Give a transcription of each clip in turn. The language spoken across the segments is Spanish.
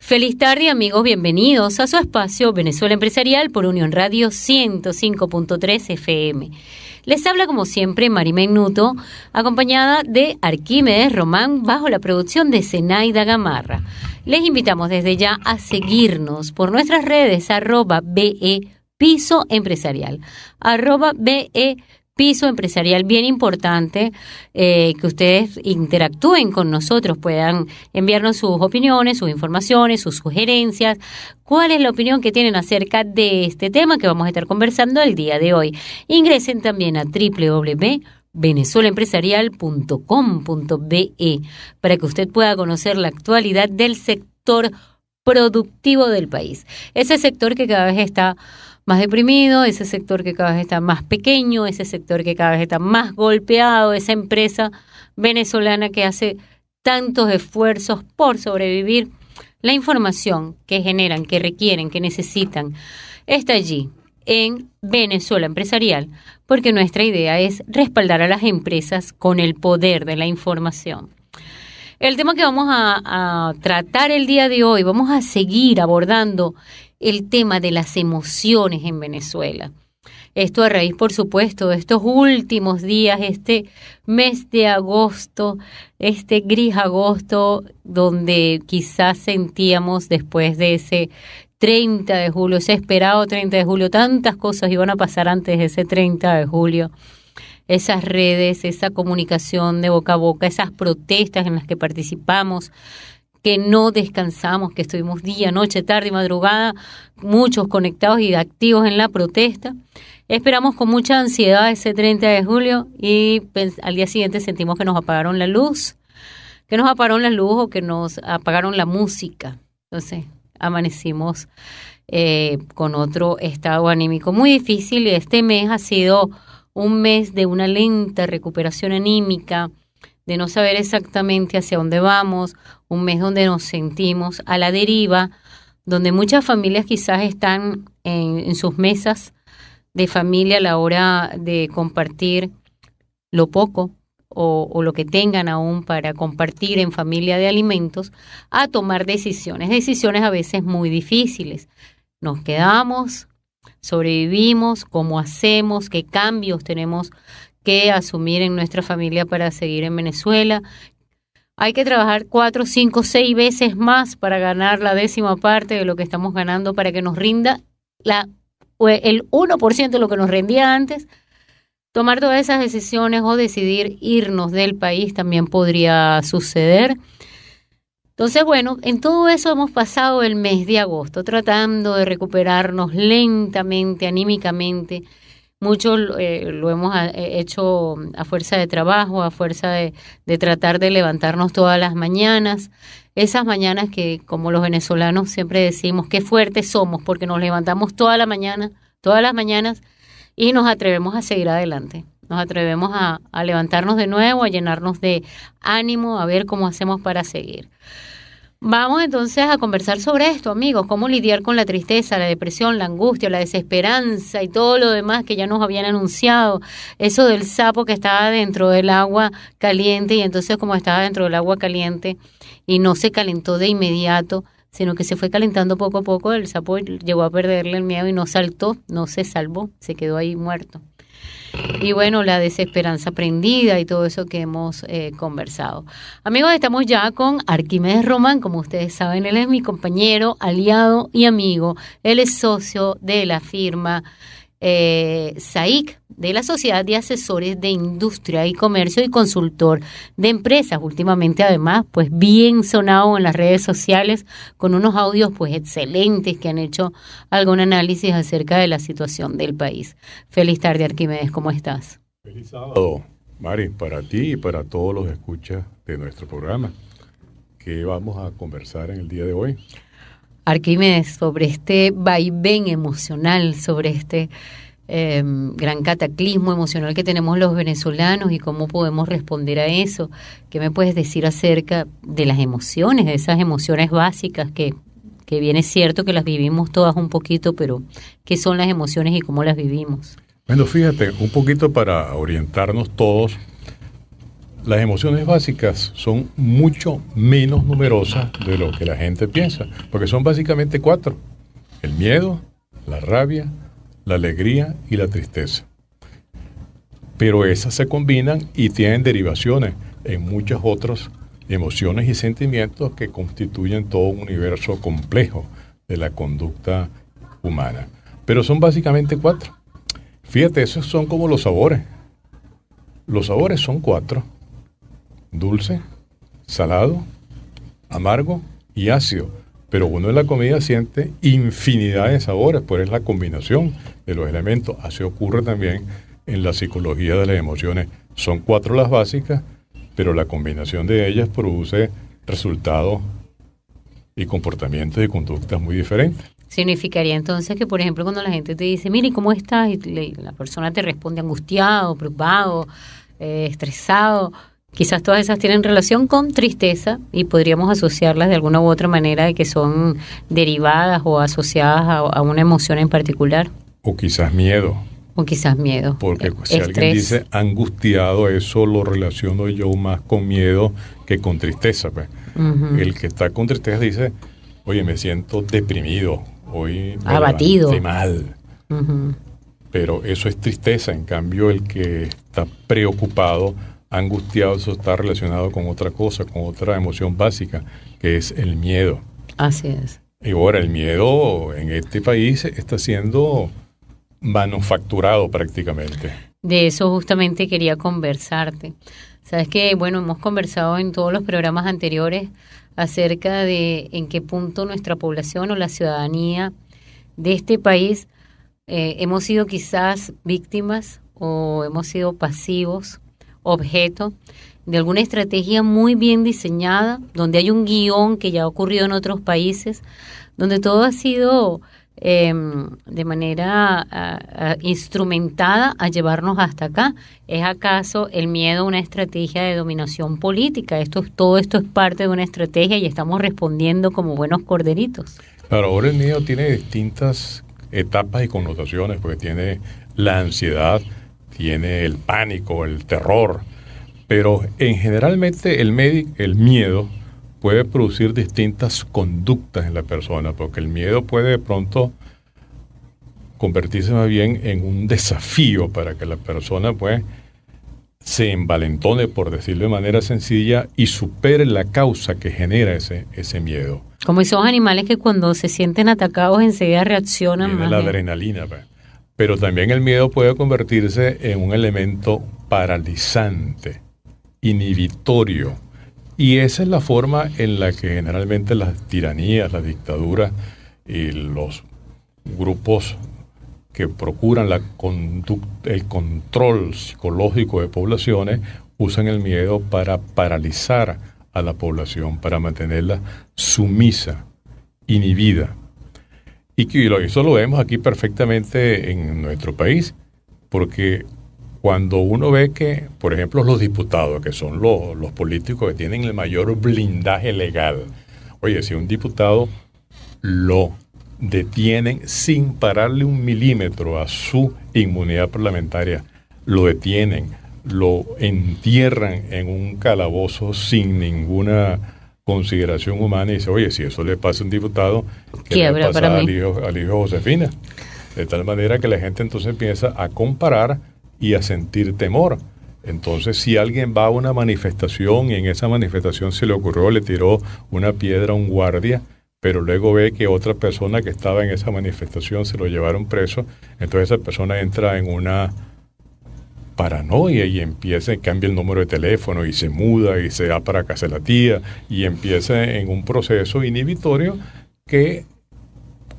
Feliz tarde, amigos, bienvenidos a su espacio Venezuela Empresarial por Unión Radio 105.3 FM. Les habla como siempre Marimén Nuto, acompañada de Arquímedes Román bajo la producción de Zenaida Gamarra. Les invitamos desde ya a seguirnos por nuestras redes @BE Piso Empresarial, @BE Piso Empresarial, bien importante que ustedes interactúen con nosotros, puedan enviarnos sus opiniones, sus informaciones, sus sugerencias, cuál es la opinión que tienen acerca de este tema que vamos a estar conversando el día de hoy. Ingresen también a www.venezuelaempresarial.com.be para que usted pueda conocer la actualidad del sector productivo del país. Ese sector que cada vez está más deprimido, ese sector que cada vez está más pequeño, ese sector que cada vez está más golpeado, esa empresa venezolana que hace tantos esfuerzos por sobrevivir. La información que generan, que requieren, que necesitan, está allí en Venezuela Empresarial, porque nuestra idea es respaldar a las empresas con el poder de la información. El tema que vamos a tratar el día de hoy, vamos a seguir abordando el tema de las emociones en Venezuela. Esto a raíz, por supuesto, de estos últimos días, este mes de agosto, este gris agosto, donde quizás sentíamos después de ese 30 de julio, ese esperado 30 de julio, tantas cosas iban a pasar antes de ese 30 de julio. Esas redes, esa comunicación de boca a boca, esas protestas en las que participamos, que no descansamos, que estuvimos día, noche, tarde y madrugada, muchos conectados y activos en la protesta. Esperamos con mucha ansiedad ese 30 de julio y al día siguiente sentimos que nos apagaron la luz, o que nos apagaron la música. Entonces amanecimos con otro estado anímico muy difícil y este mes ha sido un mes de una lenta recuperación anímica, de no saber exactamente hacia dónde vamos, un mes donde nos sentimos a la deriva, donde muchas familias quizás están en sus mesas de familia a la hora de compartir lo poco o lo que tengan aún para compartir en familia de alimentos, a tomar decisiones a veces muy difíciles. Nos quedamos, sobrevivimos, ¿cómo hacemos? ¿Qué cambios tenemos que asumir en nuestra familia para seguir en Venezuela? Hay que trabajar 4, 5, 6 veces más para ganar la 10ª parte de lo que estamos ganando para que nos rinda el 1% de lo que nos rendía antes. Tomar todas esas decisiones o decidir irnos del país también podría suceder. Entonces, bueno, en todo eso hemos pasado el mes de agosto tratando de recuperarnos lentamente, anímicamente. Mucho lo hemos hecho a fuerza de trabajo, a fuerza de tratar de levantarnos todas las mañanas. Esas mañanas que, como los venezolanos siempre decimos, qué fuertes somos porque nos levantamos todas las mañanas y nos atrevemos a seguir adelante. Nos atrevemos a levantarnos de nuevo, a llenarnos de ánimo, a ver cómo hacemos para seguir. Vamos entonces a conversar sobre esto, amigos, cómo lidiar con la tristeza, la depresión, la angustia, la desesperanza y todo lo demás que ya nos habían anunciado. Eso del sapo que estaba dentro del agua caliente y entonces como estaba dentro del agua caliente y no se calentó de inmediato, sino que se fue calentando poco a poco, el sapo llegó a perderle el miedo y no saltó, no se salvó, se quedó ahí muerto. Y bueno, la desesperanza prendida y todo eso que hemos conversado. Amigos, estamos ya con Arquímedes Román, como ustedes saben, él es mi compañero, aliado y amigo. Él es socio de la firma SAIC, de la Sociedad de Asesores de Industria y Comercio y consultor de empresas. Últimamente, además, pues bien sonado en las redes sociales con unos audios pues excelentes que han hecho algún análisis acerca de la situación del país. Feliz tarde, Arquímedes, ¿cómo estás? Feliz sábado, Mari, para ti y para todos los escuchas de nuestro programa. ¿Qué vamos a conversar en el día de hoy? Arquímedes, sobre este vaivén emocional, sobre este gran cataclismo emocional que tenemos los venezolanos y cómo podemos responder a eso. ¿Qué me puedes decir acerca de las emociones, de esas emociones básicas que bien es cierto que las vivimos todas un poquito, pero qué son las emociones y cómo las vivimos? Bueno, fíjate, un poquito para orientarnos todos, las emociones básicas son mucho menos numerosas de lo que la gente piensa, porque son básicamente 4: el miedo, la rabia, la alegría y la tristeza. Pero esas se combinan y tienen derivaciones en muchas otras emociones y sentimientos que constituyen todo un universo complejo de la conducta humana. Pero son básicamente 4. Fíjate, esos son como los sabores. Los sabores son 4: dulce, salado, amargo y ácido. Pero uno en la comida siente infinidad de sabores, pues es la combinación de los elementos. Así ocurre también en la psicología de las emociones. Son 4 las básicas, pero la combinación de ellas produce resultados y comportamientos y conductas muy diferentes. Significaría entonces que, por ejemplo, cuando la gente te dice, mire, ¿cómo estás? Y la persona te responde angustiado, preocupado, estresado. Quizás todas esas tienen relación con tristeza y podríamos asociarlas de alguna u otra manera de que son derivadas o asociadas a una emoción en particular. O quizás miedo. O quizás miedo. Porque si alguien dice angustiado, eso lo relaciono yo más con miedo que con tristeza. Pues. Uh-huh. El que está con tristeza dice, oye, me siento deprimido, hoy me abatido, levanté mal. Uh-huh. Pero eso es tristeza. En cambio, el que está preocupado, angustiado, eso está relacionado con otra cosa, con otra emoción básica, que es el miedo. Así es. Y ahora el miedo en este país está siendo manufacturado prácticamente. De eso justamente quería conversarte. Sabes que, bueno, hemos conversado en todos los programas anteriores acerca de en qué punto nuestra población o la ciudadanía de este país hemos sido quizás víctimas o hemos sido pasivos, objeto de alguna estrategia muy bien diseñada, donde hay un guión que ya ha ocurrido en otros países, donde todo ha sido de manera instrumentada a llevarnos hasta acá. ¿Es acaso el miedo una estrategia de dominación política? Todo esto es parte de una estrategia y estamos respondiendo como buenos corderitos. Pero ahora el miedo tiene distintas etapas y connotaciones, porque tiene la ansiedad, tiene el pánico, el terror, pero en generalmente el miedo puede producir distintas conductas en la persona, porque el miedo puede de pronto convertirse más bien en un desafío para que la persona pues se envalentone, por decirlo de manera sencilla, y supere la causa que genera ese miedo. Como esos animales que cuando se sienten atacados enseguida reaccionan. Tiene la adrenalina, pues. Pero también el miedo puede convertirse en un elemento paralizante, inhibitorio. Y esa es la forma en la que generalmente las tiranías, las dictaduras y los grupos que procuran el control psicológico de poblaciones usan el miedo para paralizar a la población, para mantenerla sumisa, inhibida. Y eso lo vemos aquí perfectamente en nuestro país, porque cuando uno ve que, por ejemplo, los diputados, que son los políticos que tienen el mayor blindaje legal, oye, si un diputado lo detienen sin pararle un milímetro a su inmunidad parlamentaria, lo detienen, lo entierran en un calabozo sin ninguna consideración humana y dice, oye, si eso le pasa a un diputado, ¿qué le pasa al hijo de Josefina? De tal manera que la gente entonces empieza a comparar y a sentir temor. Entonces, si alguien va a una manifestación y en esa manifestación se le ocurrió, le tiró una piedra a un guardia, pero luego ve que otra persona que estaba en esa manifestación se lo llevaron preso, entonces esa persona entra en una paranoia y cambia el número de teléfono y se muda y se va para casa de la tía y empieza en un proceso inhibitorio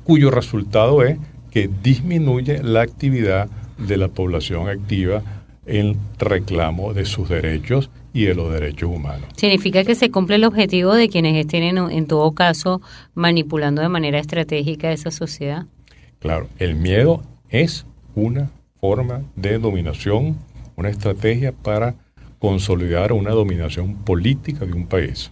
cuyo resultado es que disminuye la actividad de la población activa en reclamo de sus derechos y de los derechos humanos. Significa que se cumple el objetivo de quienes estén en todo caso manipulando de manera estratégica esa sociedad. Claro, el miedo es una forma de dominación, una estrategia para consolidar una dominación política de un país.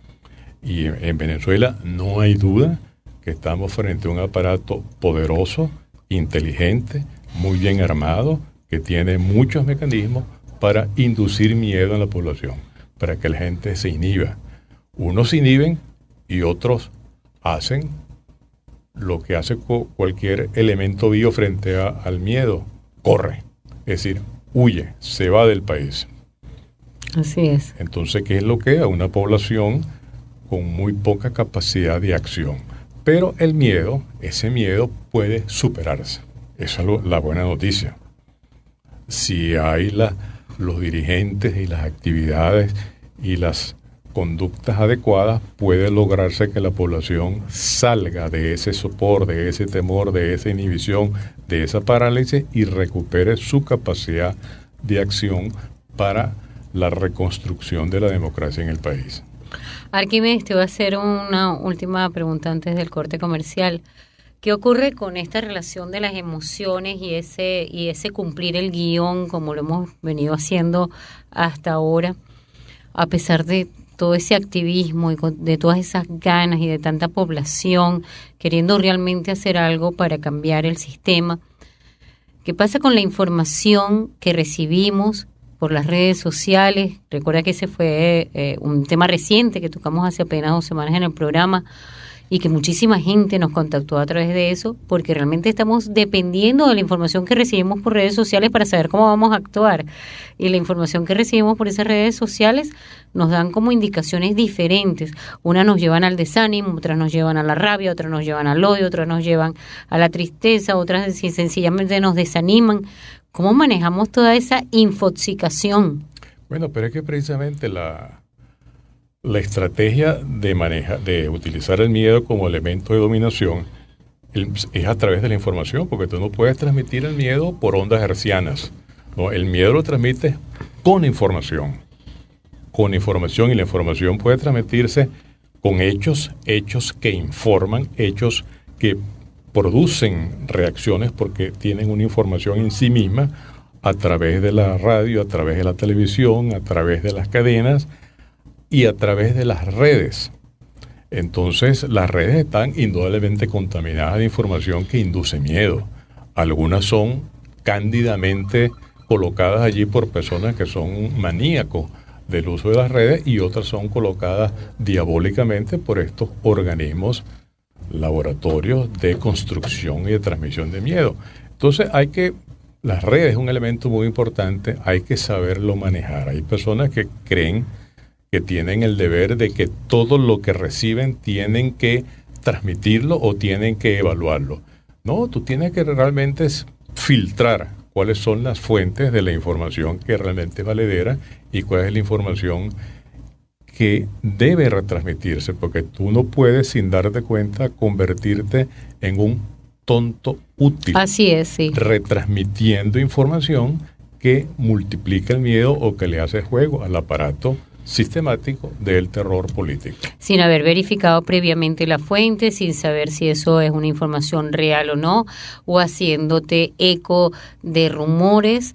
Y en Venezuela no hay duda que estamos frente a un aparato poderoso, inteligente, muy bien armado, que tiene muchos mecanismos para inducir miedo en la población. para que la gente se inhiba. Unos se inhiben y otros hacen lo que hace cualquier elemento vivo frente al miedo, corre, es decir, huye, se va del país. Así es. Entonces, ¿qué es lo que es? Una población con muy poca capacidad de acción. Pero el miedo, ese miedo puede superarse. Esa es la buena noticia. Si hay los dirigentes y las actividades y las conductas adecuadas, puede lograrse que la población salga de ese sopor, de ese temor, de esa inhibición, de esa parálisis y recupere su capacidad de acción para la reconstrucción de la democracia en el país. Arquímedes, te voy a hacer una última pregunta antes del corte comercial. ¿Qué ocurre con esta relación de las emociones y ese cumplir el guión como lo hemos venido haciendo hasta ahora, a pesar de todo ese activismo y de todas esas ganas y de tanta población queriendo realmente hacer algo para cambiar el sistema? ¿Qué pasa con la información que recibimos por las redes sociales? Recuerda que ese fue un tema reciente que tocamos hace apenas 2 semanas en el programa y que muchísima gente nos contactó a través de eso, porque realmente estamos dependiendo de la información que recibimos por redes sociales para saber cómo vamos a actuar. Y la información que recibimos por esas redes sociales nos dan como indicaciones diferentes. Unas nos llevan al desánimo, otras nos llevan a la rabia, otras nos llevan al odio, otras nos llevan a la tristeza, otras sencillamente nos desaniman. ¿Cómo manejamos toda esa infoxicación? Bueno, pero es que precisamente la estrategia de utilizar el miedo como elemento de dominación es a través de la información, porque tú no puedes transmitir el miedo por ondas hertzianas, ¿no? El miedo lo transmites con información, y la información puede transmitirse con hechos que informan, hechos que producen reacciones porque tienen una información en sí misma a través de la radio, a través de la televisión, a través de las cadenas y a través de las redes. Entonces, las redes están indudablemente contaminadas de información que induce miedo. Algunas son cándidamente colocadas allí por personas que son maníacos del uso de las redes y otras son colocadas diabólicamente por estos organismos laboratorios de construcción y de transmisión de miedo. Entonces, las redes es un elemento muy importante, hay que saberlo manejar. Hay personas que creen que tienen el deber de que todo lo que reciben tienen que transmitirlo o tienen que evaluarlo. No, tú tienes que realmente filtrar cuáles son las fuentes de la información que realmente es valedera y cuál es la información que debe retransmitirse, porque tú no puedes, sin darte cuenta, convertirte en un tonto útil. Así es, sí. Retransmitiendo información que multiplica el miedo o que le hace juego al aparato sistemático del terror político. Sin haber verificado previamente la fuente, sin saber si eso es una información real o no, o haciéndote eco de rumores,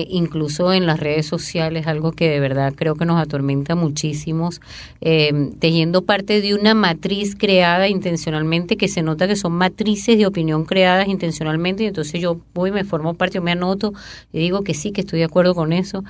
incluso en las redes sociales, algo que de verdad creo que nos atormenta muchísimos, tejiendo parte de una matriz creada intencionalmente, que se nota que son matrices de opinión creadas intencionalmente, y entonces yo voy, me formo parte, yo me anoto y digo que sí, que estoy de acuerdo con eso,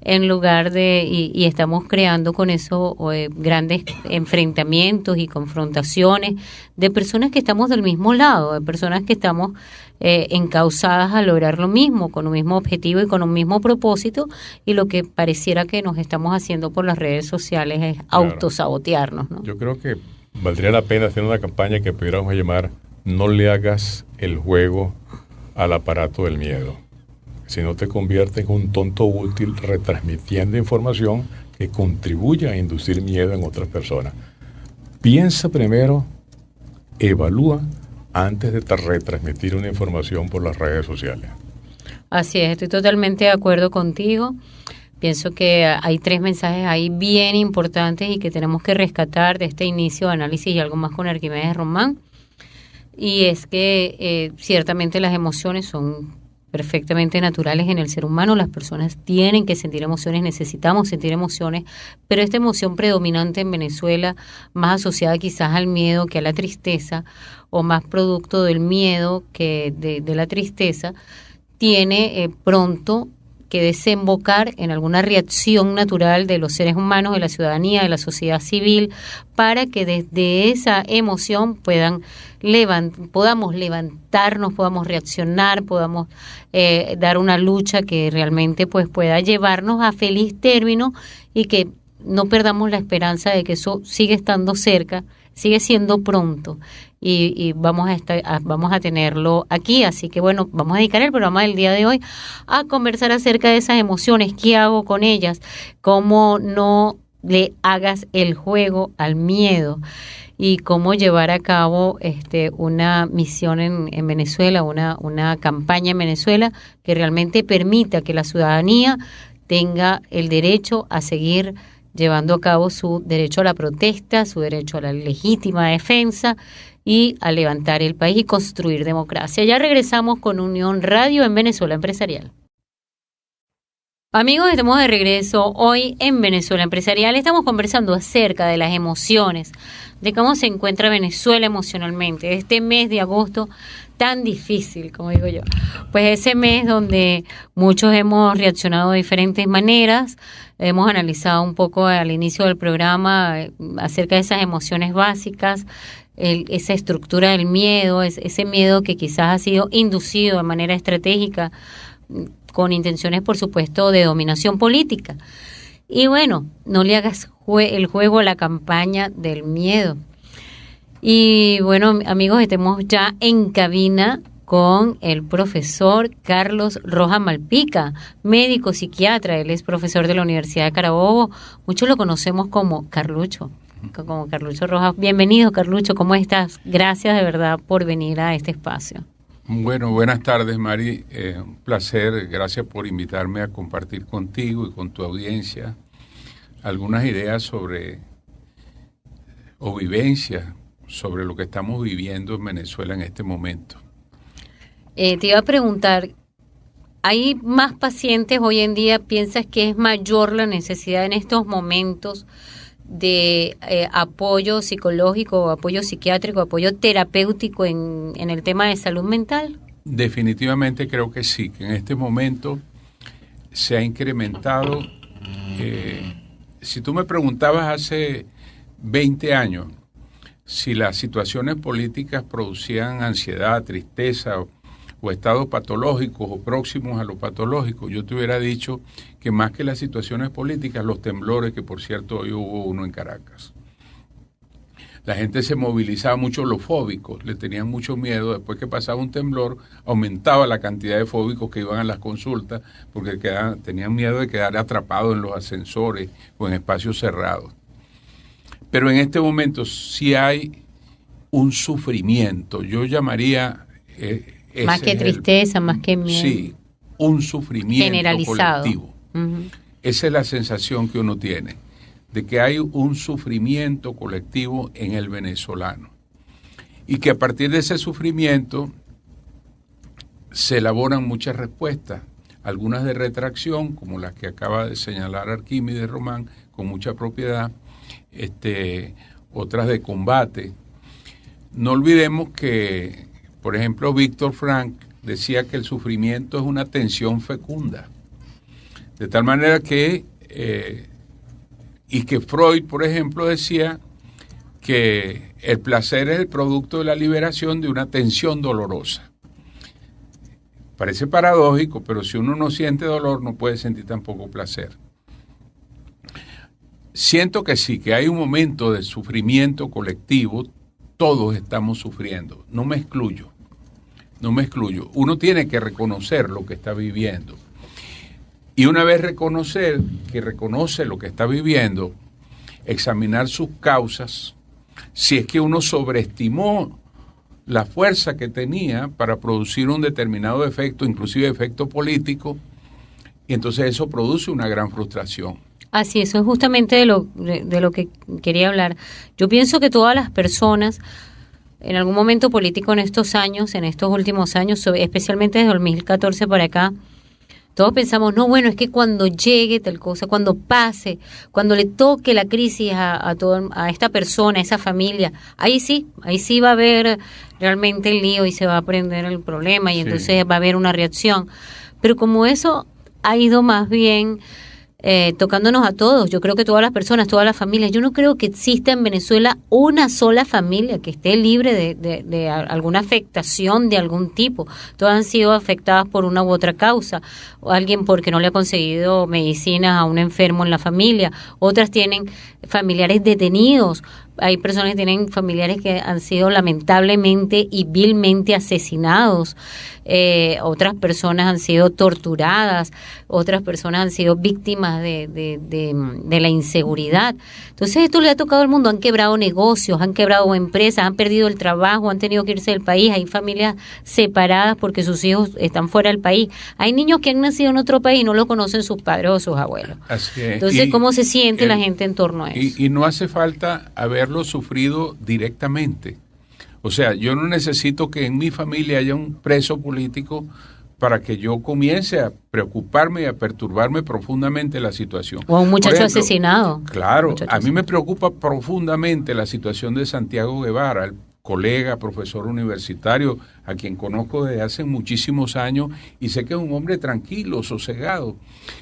en lugar de, y estamos creando con eso grandes enfrentamientos y confrontaciones de personas que estamos del mismo lado, de personas que estamos encausadas a lograr lo mismo, con un mismo objetivo y con un mismo propósito, y lo que pareciera que nos estamos haciendo por las redes sociales es autosabotearnos, ¿no? Yo creo que valdría la pena hacer una campaña que pudiéramos llamar "No le hagas el juego al aparato del miedo", si no te conviertes en un tonto útil retransmitiendo información que contribuye a inducir miedo en otras personas. Piensa primero, evalúa antes de retransmitir una información por las redes sociales. Así es, estoy totalmente de acuerdo contigo. Pienso que hay 3 mensajes ahí bien importantes y que tenemos que rescatar de este inicio de análisis y algo más con Arquímedes Román. Y es que ciertamente las emociones son perfectamente naturales en el ser humano. Las personas tienen que sentir emociones, necesitamos sentir emociones, pero esta emoción predominante en Venezuela, más asociada quizás al miedo que a la tristeza, o más producto del miedo que de la tristeza, tiene pronto que desembocar en alguna reacción natural de los seres humanos, de la ciudadanía, de la sociedad civil, para que desde esa emoción podamos levantarnos, podamos reaccionar, podamos dar una lucha que realmente pues pueda llevarnos a feliz término y que no perdamos la esperanza de que eso sigue estando cerca, sigue siendo pronto y vamos a tenerlo aquí. Así que bueno, vamos a dedicar el programa del día de hoy a conversar acerca de esas emociones, qué hago con ellas, cómo no le hagas el juego al miedo y cómo llevar a cabo una misión en Venezuela, una campaña en Venezuela que realmente permita que la ciudadanía tenga el derecho a seguir llevando a cabo su derecho a la protesta, su derecho a la legítima defensa y a levantar el país y construir democracia. Ya regresamos con Unión Radio en Venezuela Empresarial. Amigos, estamos de regreso hoy en Venezuela Empresarial. Estamos conversando acerca de las emociones, de cómo se encuentra Venezuela emocionalmente. Este mes de agosto tan difícil, como digo yo. Pues ese mes donde muchos hemos reaccionado de diferentes maneras. Hemos analizado un poco al inicio del programa acerca de esas emociones básicas, esa estructura del miedo, ese miedo que quizás ha sido inducido de manera estratégica con intenciones, por supuesto, de dominación política. Y bueno, no le hagas el juego a la campaña del miedo. Y bueno, amigos, estemos ya en cabina con el profesor Carlos Rojas Malpica, médico psiquiatra. Él es profesor de la Universidad de Carabobo. Muchos lo conocemos como Carlucho Rojas. Bienvenido, Carlucho, ¿cómo estás? Gracias de verdad por venir a este espacio. Bueno, buenas tardes, Mari. Un placer, gracias por invitarme a compartir contigo y con tu audiencia algunas ideas vivencias sobre lo que estamos viviendo en Venezuela en este momento. Te iba a preguntar, ¿hay más pacientes hoy en día? ¿Piensas que es mayor la necesidad en estos momentos de apoyo psicológico, apoyo psiquiátrico, apoyo terapéutico en el tema de salud mental? Definitivamente creo que sí, que en este momento se ha incrementado. Si tú me preguntabas hace 20 años si las situaciones políticas producían ansiedad, tristeza o estados patológicos o próximos a lo patológico, yo te hubiera dicho que más que las situaciones políticas, los temblores, que por cierto hoy hubo uno en Caracas. La gente se movilizaba mucho, los fóbicos, le tenían mucho miedo. Después que pasaba un temblor, aumentaba la cantidad de fóbicos que iban a las consultas porque tenían miedo de quedar atrapados en los ascensores o en espacios cerrados. Pero en este momento sí hay un sufrimiento, yo llamaría... más que tristeza, más que miedo. Sí, un sufrimiento generalizado. Colectivo. Uh-huh. Esa es la sensación que uno tiene, de que hay un sufrimiento colectivo en el venezolano. Y que a partir de ese sufrimiento se elaboran muchas respuestas, algunas de retracción, como las que acaba de señalar Arquímedes Román, con mucha propiedad, otras de combate. No olvidemos que, por ejemplo, Víctor Frank decía que el sufrimiento es una tensión fecunda. De tal manera que, y que Freud, por ejemplo, decía que el placer es el producto de la liberación de una tensión dolorosa. Parece paradójico, pero si uno no siente dolor, no puede sentir tampoco placer. Siento que sí, que hay un momento de sufrimiento colectivo, todos estamos sufriendo, no me excluyo. Uno tiene que reconocer lo que está viviendo. Y una vez reconoce lo que está viviendo, examinar sus causas, si es que uno sobreestimó la fuerza que tenía para producir un determinado efecto, inclusive efecto político, y entonces eso produce una gran frustración. Así, eso es justamente de lo que quería hablar. Yo pienso que todas las personas, en algún momento político en estos últimos años, especialmente desde 2014 para acá, todos pensamos, no, bueno, es que cuando llegue tal cosa, cuando pase, cuando le toque la crisis a esta persona, a esa familia, ahí sí va a haber realmente el lío y se va a aprender el problema y entonces va a haber una reacción. Pero como eso ha ido más bien tocándonos a todos. Yo creo que todas las personas, todas las familias. Yo no creo que exista en Venezuela una sola familia que esté libre de alguna afectación de algún tipo. Todas han sido afectadas por una u otra causa. O alguien porque no le ha conseguido medicinas a un enfermo en la familia. Otras tienen familiares detenidos. Hay personas que tienen familiares que han sido lamentablemente y vilmente asesinados. Otras personas han sido torturadas. Otras personas han sido víctimas de la inseguridad. Entonces esto le ha tocado al mundo. Han quebrado negocios, han quebrado empresas, han perdido el trabajo, han tenido que irse del país. Hay familias separadas porque sus hijos están fuera del país. Hay niños que han nacido en otro país y no lo conocen sus padres o sus abuelos. Así es. Entonces, ¿cómo se siente la gente en torno a eso? Y no hace falta haberlo sufrido directamente. O sea, yo no necesito que en mi familia haya un preso político para que yo comience a preocuparme y a perturbarme profundamente la situación. O a un muchacho asesinado. Claro, a mí me preocupa profundamente la situación de Santiago Guevara, el colega, profesor universitario, a quien conozco desde hace muchísimos años y sé que es un hombre tranquilo, sosegado,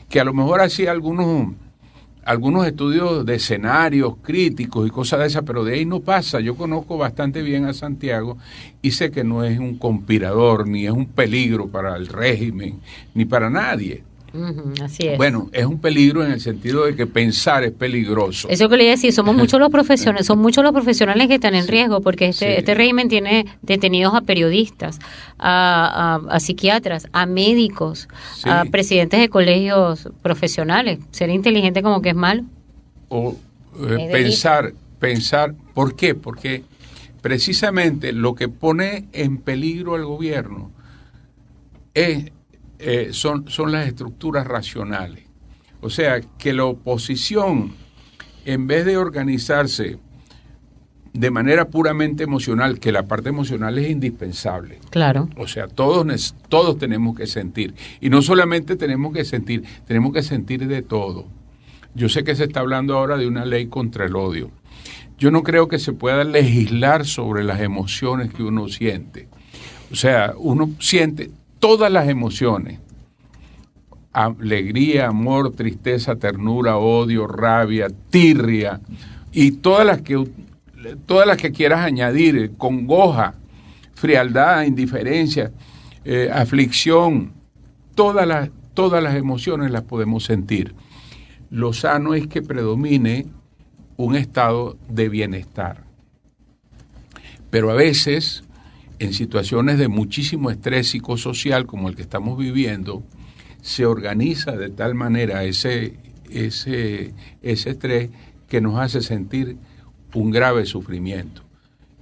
que a lo mejor hacía algunos estudios de escenarios críticos y cosas de esas, pero de ahí no pasa. Yo conozco bastante bien a Santiago y sé que no es un conspirador, ni es un peligro para el régimen, ni para nadie. Así es. Bueno, es un peligro en el sentido de que pensar es peligroso. Eso que le iba a decir, son muchos los profesionales que están en riesgo, porque este régimen tiene detenidos a periodistas, a psiquiatras, a médicos, a presidentes de colegios profesionales. ¿Ser inteligente como que es malo? O pensar, ¿por qué? Porque precisamente lo que pone en peligro al gobierno son las estructuras racionales. O sea, que la oposición, en vez de organizarse de manera puramente emocional, que la parte emocional es indispensable. Claro. O sea, todos tenemos que sentir. Y no solamente tenemos que sentir de todo. Yo sé que se está hablando ahora de una ley contra el odio. Yo no creo que se pueda legislar sobre las emociones que uno siente. O sea, uno siente todas las emociones: alegría, amor, tristeza, ternura, odio, rabia, tirria y todas las que quieras añadir, congoja, frialdad, indiferencia, aflicción, todas las emociones las podemos sentir. Lo sano es que predomine un estado de bienestar. Pero a veces, en situaciones de muchísimo estrés psicosocial como el que estamos viviendo, se organiza de tal manera ese estrés que nos hace sentir un grave sufrimiento.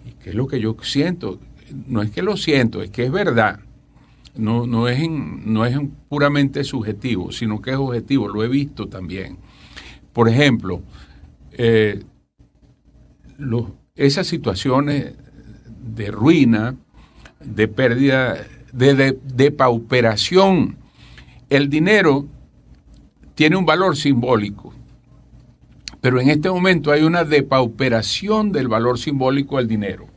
¿Y qué es lo que yo siento? No es que lo siento, es que es verdad. No es puramente subjetivo, sino que es objetivo, lo he visto también. Por ejemplo, esas situaciones de ruina, de pérdida, de pauperación. El dinero tiene un valor simbólico, pero en este momento hay una depauperación del valor simbólico del dinero,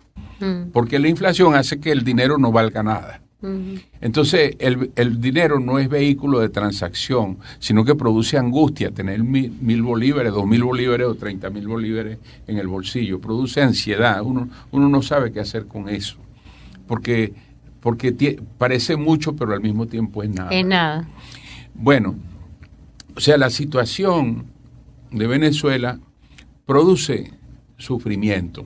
porque la inflación hace que el dinero no valga nada. Entonces, el dinero no es vehículo de transacción, sino que produce angustia. Tener 1.000 bolívares, 2.000 bolívares o 30.000 bolívares en el bolsillo produce ansiedad. Uno no sabe qué hacer con eso, porque parece mucho, pero al mismo tiempo es nada. Es nada. Bueno, o sea, la situación de Venezuela produce sufrimiento,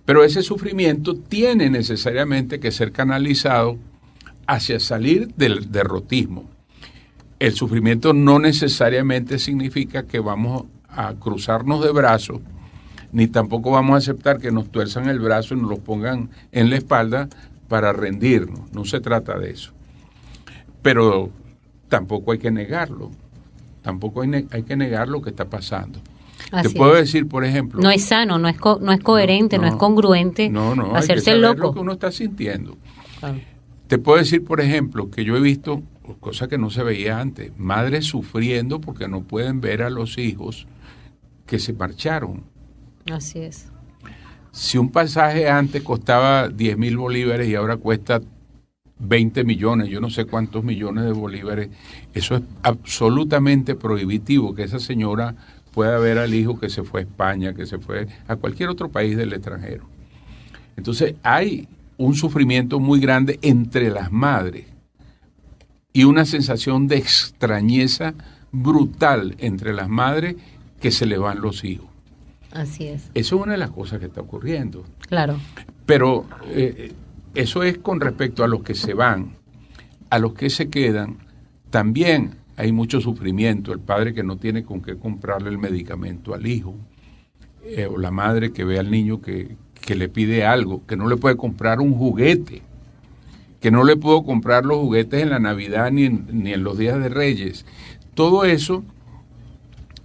pero ese sufrimiento tiene necesariamente que ser canalizado hacia salir del derrotismo. El sufrimiento no necesariamente significa que vamos a cruzarnos de brazos, ni tampoco vamos a aceptar que nos tuerzan el brazo y nos lo pongan en la espalda para rendirnos. No se trata de eso. Pero tampoco hay que negarlo. Tampoco hay que negar lo que está pasando. Te puedo decir, por ejemplo... No es sano, no es coherente, no es congruente hacerse hay que saber loco. Lo que uno está sintiendo. Claro. Te puedo decir, por ejemplo, que yo he visto, cosa que no se veía antes, madres sufriendo porque no pueden ver a los hijos que se marcharon. Así es. Si un pasaje antes costaba 10.000 bolívares y ahora cuesta 20 millones, yo no sé cuántos millones de bolívares. Eso es absolutamente prohibitivo, que esa señora pueda ver al hijo que se fue a España, que se fue a cualquier otro país del extranjero. Entonces hay un sufrimiento muy grande entre las madres y una sensación de extrañeza brutal entre las madres que se le van los hijos. Así es. Eso es una de las cosas que está ocurriendo. Claro. Pero eso es con respecto a los que se van. A los que se quedan, también hay mucho sufrimiento. El padre que no tiene con qué comprarle el medicamento al hijo, o la madre que ve al niño que le pide algo, que no le puede comprar un juguete, que no le puedo comprar los juguetes en la Navidad ni en los días de Reyes. Todo eso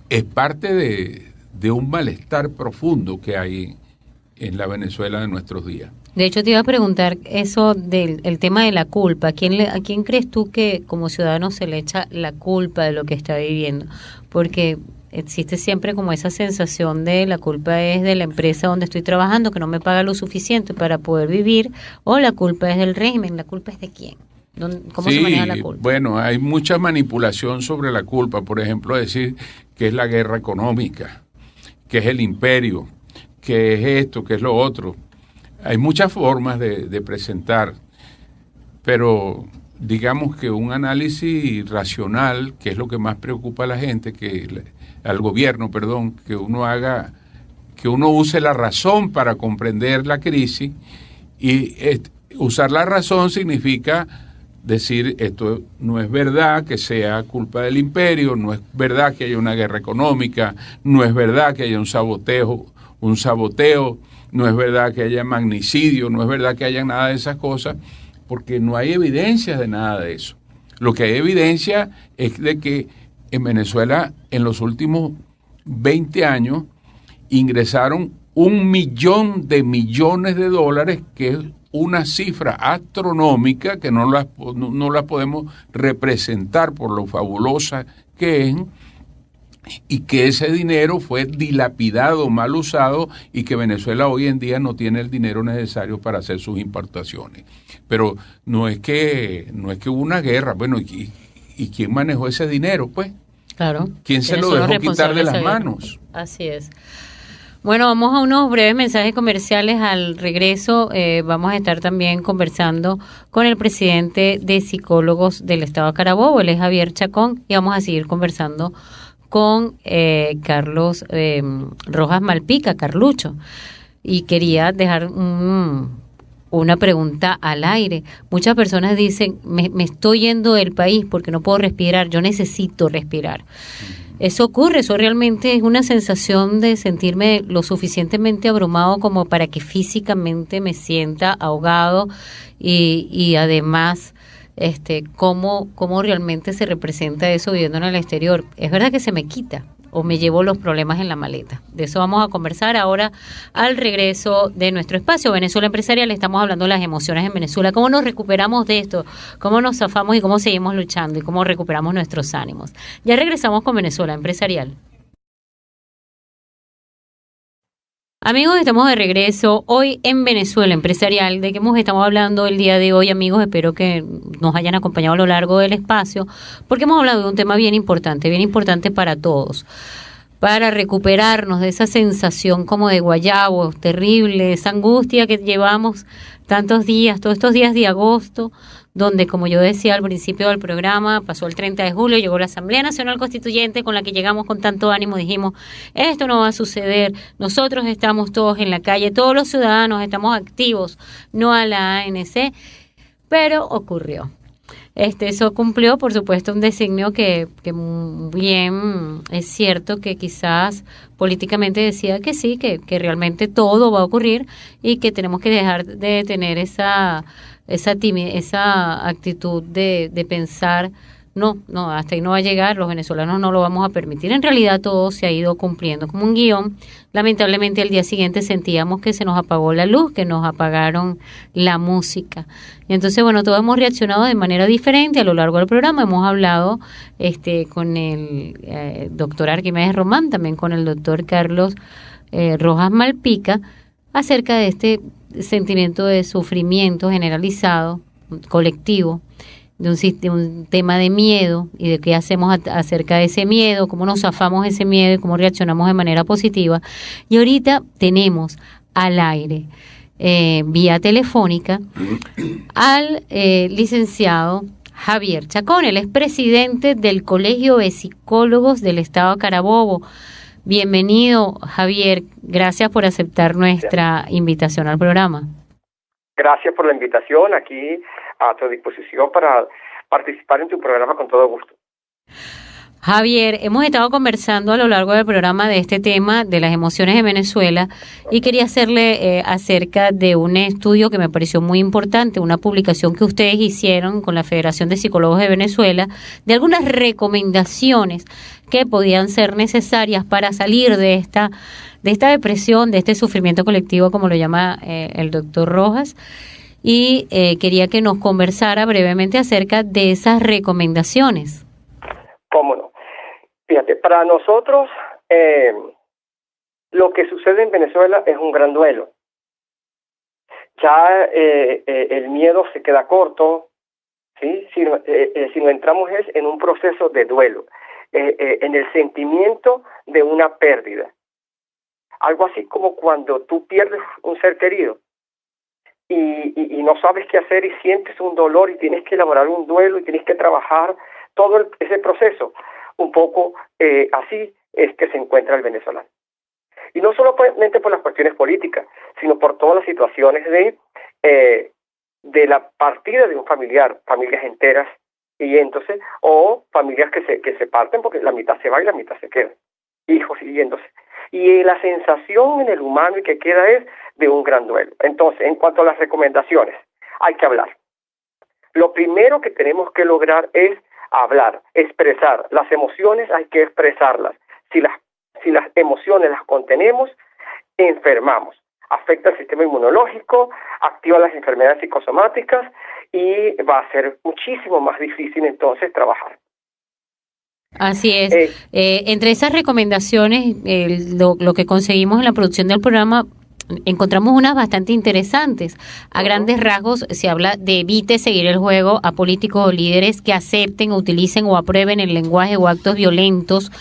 es parte de un malestar profundo que hay en la Venezuela de nuestros días. De hecho, te iba a preguntar eso del el tema de la culpa. ¿A quién crees tú que como ciudadano se le echa la culpa de lo que está viviendo? Porque existe siempre como esa sensación de la culpa es de la empresa donde estoy trabajando, que no me paga lo suficiente para poder vivir, o la culpa es del régimen. ¿La culpa es de quién? ¿Cómo se maneja la culpa? Bueno, hay mucha manipulación sobre la culpa. Por ejemplo, decir que es la guerra económica, que es el imperio, que es esto, que es lo otro. Hay muchas formas de presentar, pero digamos que un análisis racional, que es lo que más preocupa a la gente, al gobierno, perdón, que uno use la razón para comprender la crisis, y usar la razón significa decir esto no es verdad que sea culpa del imperio, no es verdad que haya una guerra económica, no es verdad que haya un saboteo, no es verdad que haya magnicidio, no es verdad que haya nada de esas cosas, porque no hay evidencias de nada de eso. Lo que hay evidencia es de que en Venezuela en los últimos 20 años ingresaron 1 millón de millones de dólares, que es una cifra astronómica que no la podemos representar por lo fabulosa que es, y que ese dinero fue dilapidado, mal usado, y que Venezuela hoy en día no tiene el dinero necesario para hacer sus importaciones. Pero no es que hubo una guerra. Bueno, ¿y quién manejó ese dinero, pues? Claro. ¿Quién se lo dejó quitar de las manos? Así es. Bueno, vamos a unos breves mensajes comerciales. Al regreso vamos a estar también conversando con el presidente de Psicólogos del Estado de Carabobo, él es Javier Chacón, y vamos a seguir conversando con Carlos Rojas Malpica, Carlucho. Y quería dejar una pregunta al aire. Muchas personas dicen, me estoy yendo del país porque no puedo respirar, yo necesito respirar. Eso ocurre, eso realmente es una sensación de sentirme lo suficientemente abrumado como para que físicamente me sienta ahogado y además cómo realmente se representa eso viviendo en el exterior. Es verdad que se me quita o me llevo los problemas en la maleta. De eso vamos a conversar ahora al regreso de nuestro espacio Venezuela Empresarial. Estamos hablando de las emociones en Venezuela, cómo nos recuperamos de esto, cómo nos zafamos y cómo seguimos luchando y cómo recuperamos nuestros ánimos. Ya regresamos con Venezuela Empresarial. Amigos, estamos de regreso hoy en Venezuela Empresarial. ¿De qué estamos hablando el día de hoy, amigos? Espero que nos hayan acompañado a lo largo del espacio, porque hemos hablado de un tema bien importante para todos, para recuperarnos de esa sensación como de guayabo terrible, esa angustia que llevamos tantos días, todos estos días de agosto, donde, como yo decía al principio del programa, pasó el 30 de julio, llegó la Asamblea Nacional Constituyente con la que llegamos con tanto ánimo, dijimos, esto no va a suceder, nosotros estamos todos en la calle, todos los ciudadanos estamos activos, no a la ANC, pero ocurrió. Eso cumplió, por supuesto, un designio que bien es cierto que quizás políticamente decía que sí, que realmente todo va a ocurrir y que tenemos que dejar de tener esa actitud de pensar, no, hasta ahí no va a llegar, los venezolanos no lo vamos a permitir. En realidad todo se ha ido cumpliendo como un guión. Lamentablemente al día siguiente sentíamos que se nos apagó la luz, que nos apagaron la música. Y entonces, bueno, todos hemos reaccionado de manera diferente a lo largo del programa. Hemos hablado con el doctor Arquímedes Román, también con el doctor Carlos Rojas Malpica, acerca de este sentimiento de sufrimiento generalizado colectivo, de un tema de miedo y de qué hacemos acerca de ese miedo, cómo nos zafamos de ese miedo y cómo reaccionamos de manera positiva. Y ahorita tenemos al aire, vía telefónica, al licenciado Javier Chacón. Él es presidente del Colegio de Psicólogos del Estado de Carabobo. Bienvenido, Javier. Gracias por aceptar nuestra invitación al programa. Gracias por la invitación. Aquí a tu disposición para participar en tu programa con todo gusto. Javier, hemos estado conversando a lo largo del programa de este tema de las emociones en Venezuela y quería hacerle acerca de un estudio que me pareció muy importante, una publicación que ustedes hicieron con la Federación de Psicólogos de Venezuela, de algunas recomendaciones que podían ser necesarias para salir de esta depresión, de este sufrimiento colectivo, como lo llama el doctor Rojas, y quería que nos conversara brevemente acerca de esas recomendaciones. ¿Cómo no? Fíjate, para nosotros lo que sucede en Venezuela es un gran duelo. Ya el miedo se queda corto, ¿sí? Si nos entramos es en un proceso de duelo, en el sentimiento de una pérdida. Algo así como cuando tú pierdes un ser querido y no sabes qué hacer y sientes un dolor y tienes que elaborar un duelo y tienes que trabajar todo ese proceso. Un poco así es que se encuentra el venezolano. Y no solamente por las cuestiones políticas, sino por todas las situaciones de la partida de un familiar, familias enteras yéndose, o familias que se parten porque la mitad se va y la mitad se queda, hijos yéndose. Y la sensación en el humano que queda es de un gran duelo. Entonces, en cuanto a las recomendaciones, hay que hablar. Lo primero que tenemos que lograr es hablar, expresar. Las emociones hay que expresarlas. Si las emociones las contenemos, enfermamos. Afecta el sistema inmunológico, activa las enfermedades psicosomáticas y va a ser muchísimo más difícil entonces trabajar. Así es. Entre esas recomendaciones, lo que conseguimos en la producción del programa, encontramos unas bastante interesantes. A grandes rasgos se habla de evite seguir el juego a políticos o líderes que acepten, utilicen o aprueben el lenguaje o actos violentos,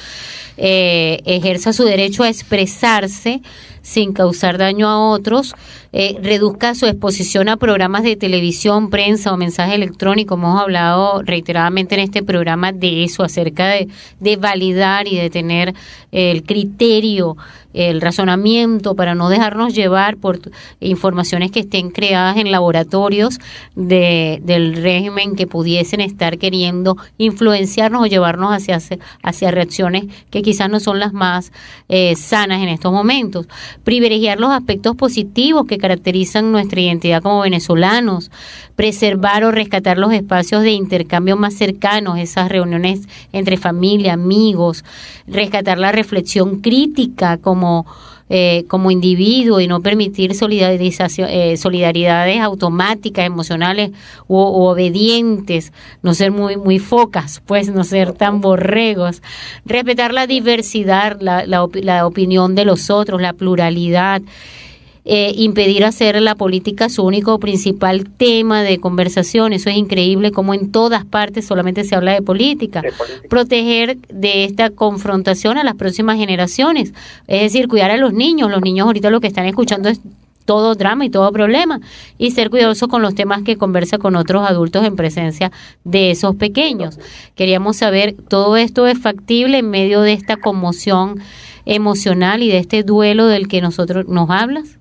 ejerza su derecho a expresarse sin causar daño a otros, reduzca su exposición a programas de televisión, prensa o mensaje electrónico. Hemos hablado reiteradamente en este programa de eso, acerca de validar y de tener el criterio, el razonamiento para no dejarnos llevar por informaciones que estén creadas en laboratorios del régimen que pudiesen estar queriendo influenciarnos o llevarnos hacia reacciones que quizás no son las más sanas en estos momentos. Privilegiar los aspectos positivos que caracterizan nuestra identidad como venezolanos, preservar o rescatar los espacios de intercambio más cercanos, esas reuniones entre familia, amigos, rescatar la reflexión crítica como individuo y no permitir solidaridades automáticas, emocionales u obedientes, no ser muy focas, pues no ser tan borregos, respetar la diversidad, la opinión de los otros, la pluralidad, impedir hacer la política su único principal tema de conversación. Eso es increíble como en todas partes solamente se habla de política. Proteger de esta confrontación a las próximas generaciones, es decir, cuidar a los niños ahorita lo que están escuchando es todo drama y todo problema, y ser cuidadoso con los temas que conversa con otros adultos en presencia de esos pequeños. Queríamos saber, ¿todo esto es factible en medio de esta conmoción emocional y de este duelo del que nos hablas?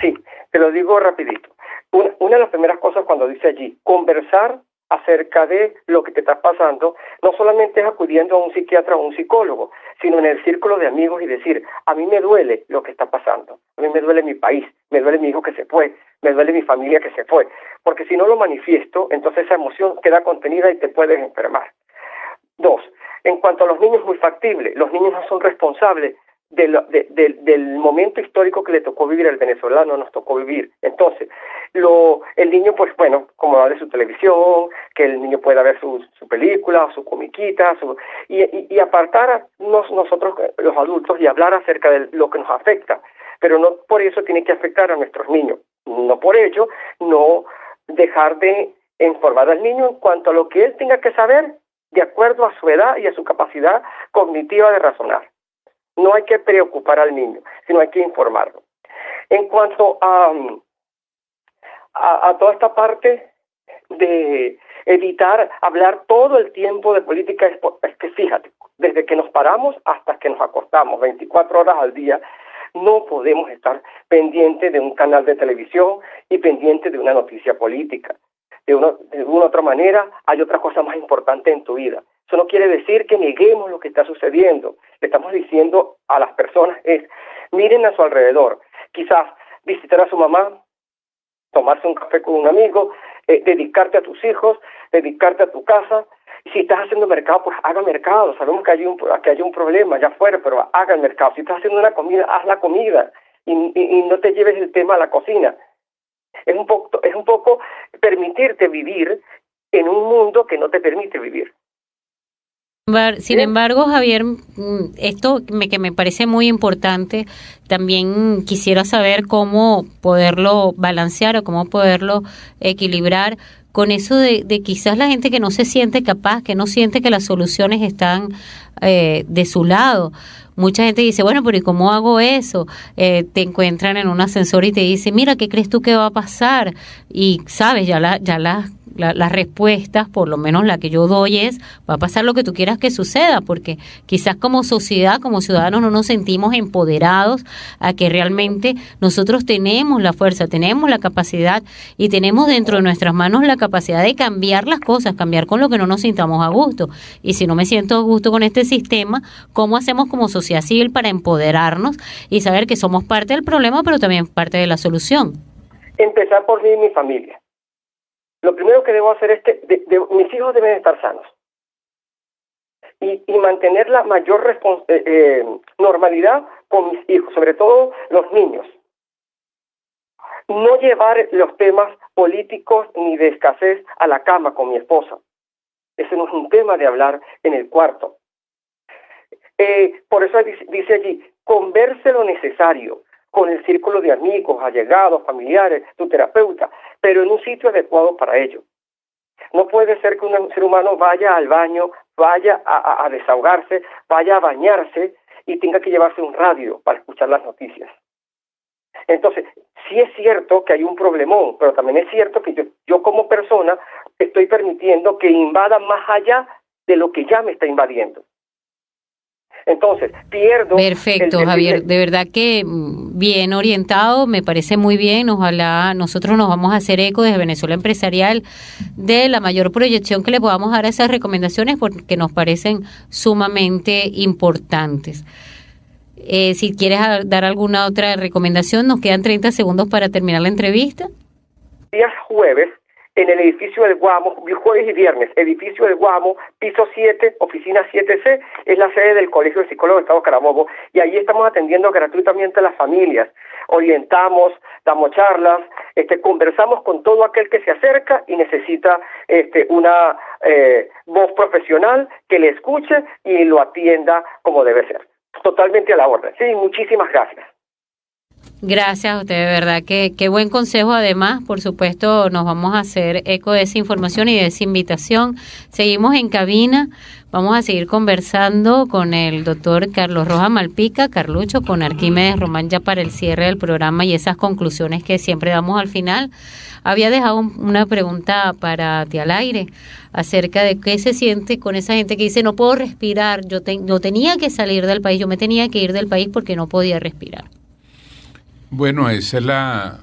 Sí, te lo digo rapidito. Una de las primeras cosas cuando dice allí, conversar acerca de lo que te está pasando, no solamente es acudiendo a un psiquiatra o un psicólogo, sino en el círculo de amigos y decir, a mí me duele lo que está pasando, a mí me duele mi país, me duele mi hijo que se fue, me duele mi familia que se fue, porque si no lo manifiesto, entonces esa emoción queda contenida y te puedes enfermar. 2, en cuanto a los niños, muy factible, los niños no son responsables del momento histórico que le tocó vivir al venezolano, nos tocó vivir. Entonces, el niño, pues bueno, como va de su televisión, que el niño pueda ver su película, su comiquita, y apartar a nosotros los adultos y hablar acerca de lo que nos afecta, pero no por eso tiene que afectar a nuestros niños. No por ello, no dejar de informar al niño en cuanto a lo que él tenga que saber de acuerdo a su edad y a su capacidad cognitiva de razonar. No hay que preocupar al niño, sino hay que informarlo. En cuanto a toda esta parte de evitar hablar todo el tiempo de política, es que fíjate, desde que nos paramos hasta que nos acostamos, 24 horas al día, no podemos estar pendientes de un canal de televisión y pendientes de una noticia política. De una u otra manera, hay otra cosa más importante en tu vida. Eso no quiere decir que neguemos lo que está sucediendo. Le estamos diciendo a las personas miren a su alrededor. Quizás visitar a su mamá, tomarse un café con un amigo, dedicarte a tus hijos, dedicarte a tu casa. Y si estás haciendo mercado, pues haga mercado. Sabemos que hay un problema allá afuera, pero haga el mercado. Si estás haciendo una comida, haz la comida y no te lleves el tema a la cocina. Es un poco permitirte vivir en un mundo que no te permite vivir. Sin embargo, Javier, esto que me parece muy importante, también quisiera saber cómo poderlo balancear o cómo poderlo equilibrar con eso de quizás la gente que no se siente capaz, que no siente que las soluciones están de su lado. Mucha gente dice, bueno, pero ¿y cómo hago eso? Te encuentran en un ascensor y te dicen, mira, ¿qué crees tú que va a pasar? Y sabes, las respuestas, por lo menos la que yo doy es, va a pasar lo que tú quieras que suceda, porque quizás como sociedad, como ciudadanos no nos sentimos empoderados a que realmente nosotros tenemos la fuerza, tenemos la capacidad y tenemos dentro de nuestras manos la capacidad de cambiar las cosas, cambiar con lo que no nos sintamos a gusto. Y si no me siento a gusto con este sistema, ¿cómo hacemos como sociedad civil para empoderarnos y saber que somos parte del problema, pero también parte de la solución? Empezar por mí y mi familia. Lo primero que debo hacer es que mis hijos deben estar sanos y mantener la mayor normalidad con mis hijos, sobre todo los niños. No llevar los temas políticos ni de escasez a la cama con mi esposa. Ese no es un tema de hablar en el cuarto. Por eso dice allí, converse lo necesario con el círculo de amigos, allegados, familiares, tu terapeuta, pero en un sitio adecuado para ello. No puede ser que un ser humano vaya al baño, vaya a desahogarse, vaya a bañarse y tenga que llevarse un radio para escuchar las noticias. Entonces, sí es cierto que hay un problemón, pero también es cierto que yo como persona estoy permitiendo que invada más allá de lo que ya me está invadiendo. Entonces, pierdo... Perfecto, Javier, de verdad que bien orientado, me parece muy bien. Ojalá nosotros nos vamos a hacer eco desde Venezuela Empresarial de la mayor proyección que le podamos dar a esas recomendaciones porque nos parecen sumamente importantes. Si quieres dar alguna otra recomendación, nos quedan 30 segundos para terminar la entrevista. Días jueves, en el edificio del Guamo, jueves y viernes, edificio del Guamo, piso 7, oficina 7C, es la sede del Colegio de Psicólogos del Estado Carabobo, y ahí estamos atendiendo gratuitamente a las familias, orientamos, damos charlas, conversamos con todo aquel que se acerca y necesita una voz profesional que le escuche y lo atienda como debe ser. Totalmente a la orden. Sí, muchísimas gracias. Gracias a usted, de verdad que qué buen consejo. Además, por supuesto, nos vamos a hacer eco de esa información y de esa invitación. Seguimos en cabina, vamos a seguir conversando con el doctor Carlos Rojas Malpica, Carlucho, con Arquímedes Román ya para el cierre del programa y esas conclusiones que siempre damos al final. Había dejado una pregunta para ti al aire acerca de qué se siente con esa gente que dice no puedo respirar, yo tenía que salir del país, yo me tenía que ir del país porque no podía respirar. Bueno, esa es la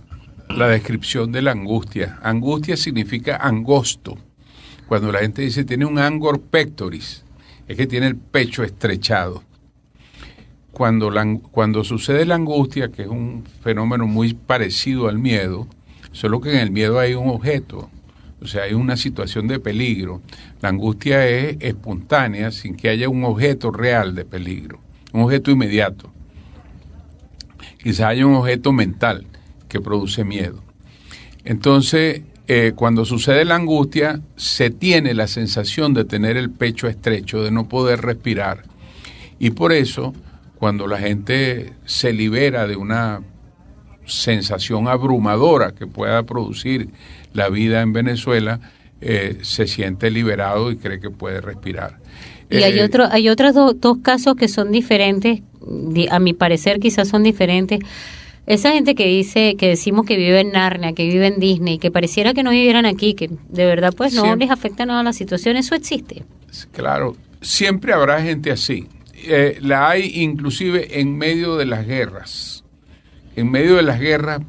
descripción de la angustia. Angustia significa angosto. Cuando la gente dice tiene un angor pectoris, es que tiene el pecho estrechado. Cuando sucede la angustia, que es un fenómeno muy parecido al miedo, solo que en el miedo hay un objeto, o sea, hay una situación de peligro. La angustia es espontánea, sin que haya un objeto real de peligro, un objeto inmediato. Quizás haya un objeto mental que produce miedo. Entonces, cuando sucede la angustia, se tiene la sensación de tener el pecho estrecho, de no poder respirar. Y por eso, cuando la gente se libera de una sensación abrumadora que pueda producir la vida en Venezuela, se siente liberado y cree que puede respirar. Y hay otros dos casos que son diferentes, a mi parecer quizás son diferentes. Esa gente que decimos que vive en Narnia, que vive en Disney, que pareciera que no vivieran aquí, que de verdad pues no les afecta nada la situación, ¿eso existe? Claro, siempre habrá gente así. La hay inclusive en medio de las guerras. En medio de las guerras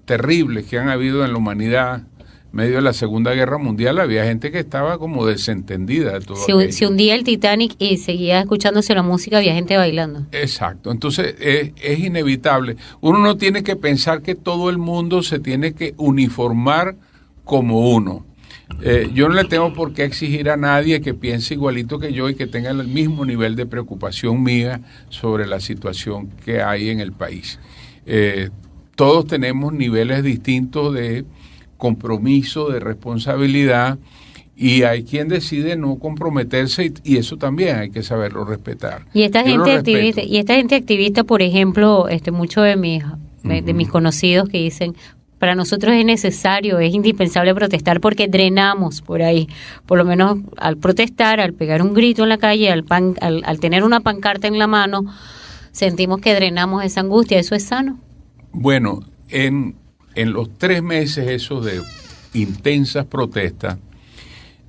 terribles que han habido en la humanidad, en medio de la Segunda Guerra Mundial, había gente que estaba como desentendida de todo aquello. Se hundía el Titanic y seguía escuchándose la música, había gente bailando. Exacto, entonces es inevitable. Uno no tiene que pensar que todo el mundo se tiene que uniformar como uno. Yo no le tengo por qué exigir a nadie que piense igualito que yo y que tenga el mismo nivel de preocupación mía sobre la situación que hay en el país. Todos tenemos niveles distintos de compromiso, de responsabilidad, y hay quien decide no comprometerse y eso también hay que saberlo respetar. Y esta gente activista, por ejemplo, muchos de mis conocidos que dicen, para nosotros es necesario, es indispensable protestar porque drenamos por ahí. Por lo menos al protestar, al pegar un grito en la calle, al tener una pancarta en la mano, sentimos que drenamos esa angustia. ¿Eso es sano? Bueno, en los 3 meses esos de intensas protestas,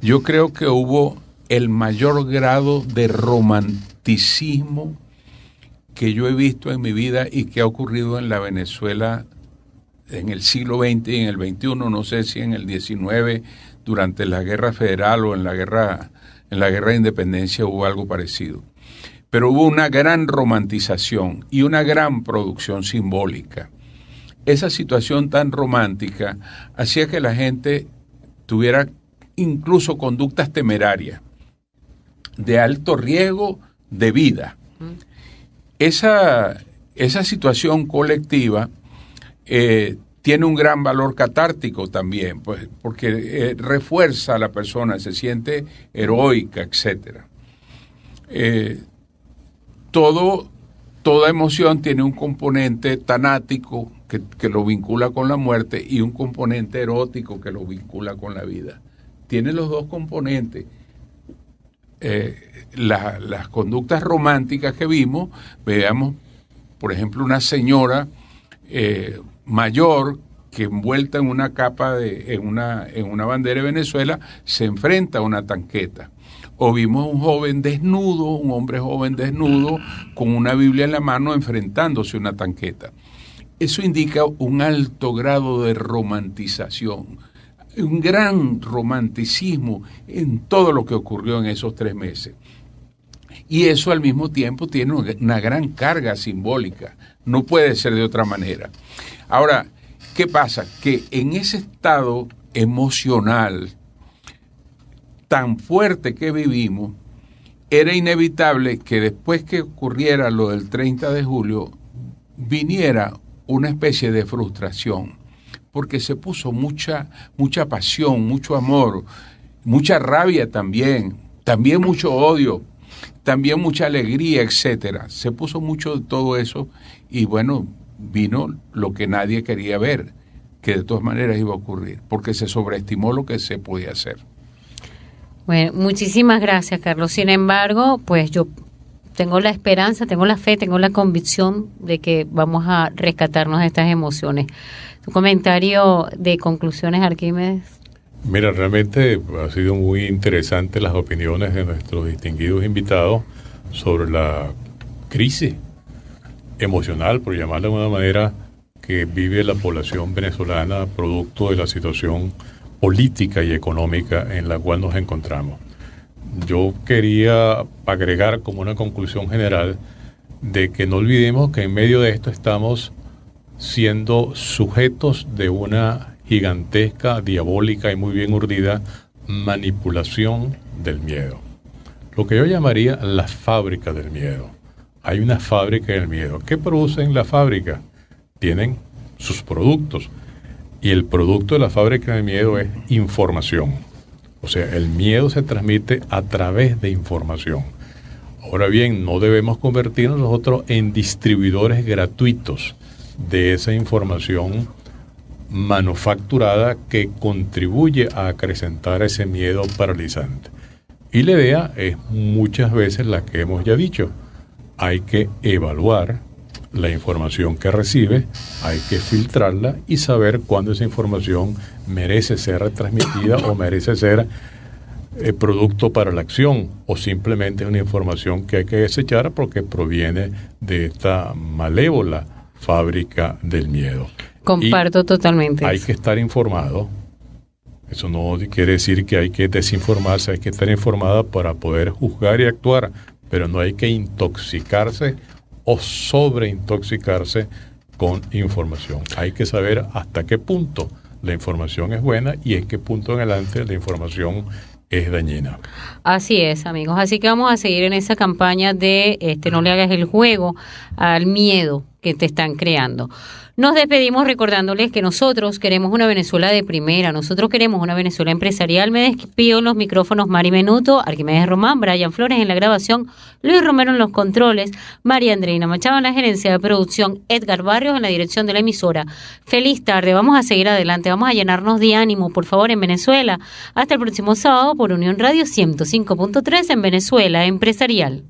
yo creo que hubo el mayor grado de romanticismo que yo he visto en mi vida y que ha ocurrido en la Venezuela en el siglo XX y en el XXI, no sé si en el XIX, durante la Guerra Federal o en la Guerra de Independencia hubo algo parecido. Pero hubo una gran romantización y una gran producción simbólica. Esa situación tan romántica hacía que la gente tuviera incluso conductas temerarias, de alto riesgo de vida. Esa situación colectiva tiene un gran valor catártico también, pues, porque refuerza a la persona, se siente heroica, etcétera. Toda emoción tiene un componente tanático que lo vincula con la muerte y un componente erótico que lo vincula con la vida. Tiene los dos componentes. Las conductas románticas que veamos, por ejemplo, una señora mayor que envuelta en una capa en una bandera de Venezuela se enfrenta a una tanqueta. O vimos un hombre joven desnudo con una Biblia en la mano enfrentándose a una tanqueta. Eso indica un alto grado de romantización, un gran romanticismo en todo lo que ocurrió en esos 3 meses. Y eso al mismo tiempo tiene una gran carga simbólica, no puede ser de otra manera. Ahora, ¿qué pasa? Que en ese estado emocional tan fuerte que vivimos, era inevitable que después que ocurriera lo del 30 de julio, viniera una especie de frustración, porque se puso mucha pasión, mucho amor, mucha rabia también mucho odio, también mucha alegría, etcétera. Se puso mucho de todo eso y bueno, vino lo que nadie quería ver, que de todas maneras iba a ocurrir, porque se sobreestimó lo que se podía hacer. Bueno, muchísimas gracias, Carlos. Sin embargo, pues yo tengo la esperanza, tengo la fe, tengo la convicción de que vamos a rescatarnos de estas emociones. Tu comentario de conclusiones, Arquímedes. Mira, realmente ha sido muy interesante las opiniones de nuestros distinguidos invitados sobre la crisis emocional, por llamarla de alguna manera, que vive la población venezolana producto de la situación política y económica en la cual nos encontramos. Yo quería agregar como una conclusión general de que no olvidemos que en medio de esto estamos siendo sujetos de una gigantesca, diabólica y muy bien urdida manipulación del miedo. Lo que yo llamaría la fábrica del miedo. Hay una fábrica del miedo. ¿Qué producen la fábrica? Tienen sus productos. Y el producto de la fábrica del miedo es información. O sea, el miedo se transmite a través de información. Ahora bien, no debemos convertirnos nosotros en distribuidores gratuitos de esa información manufacturada que contribuye a acrecentar ese miedo paralizante. Y la idea es muchas veces la que hemos ya dicho. Hay que evaluar la información que recibe, hay que filtrarla y saber cuándo esa información merece ser retransmitida o merece ser producto para la acción, o simplemente es una información que hay que desechar porque proviene de esta malévola fábrica del miedo. Comparto totalmente. Hay que estar informado. Eso no quiere decir que hay que desinformarse, hay que estar informada para poder juzgar y actuar, pero no hay que intoxicarse o sobreintoxicarse con información. Hay que saber hasta qué punto la información es buena y en qué punto en adelante la información es dañina. Así es, amigos. Así que vamos a seguir en esa campaña de no le hagas el juego al miedo que te están creando. Nos despedimos recordándoles que nosotros queremos una Venezuela de primera, nosotros queremos una Venezuela empresarial. Me despido en los micrófonos Mari Menuto, Arquimedes Román, Brian Flores en la grabación, Luis Romero en los controles, María Andreina Machado en la gerencia de producción, Edgar Barrios en la dirección de la emisora. Feliz tarde, vamos a seguir adelante, vamos a llenarnos de ánimo, por favor, en Venezuela. Hasta el próximo sábado por Unión Radio 105.3 en Venezuela Empresarial.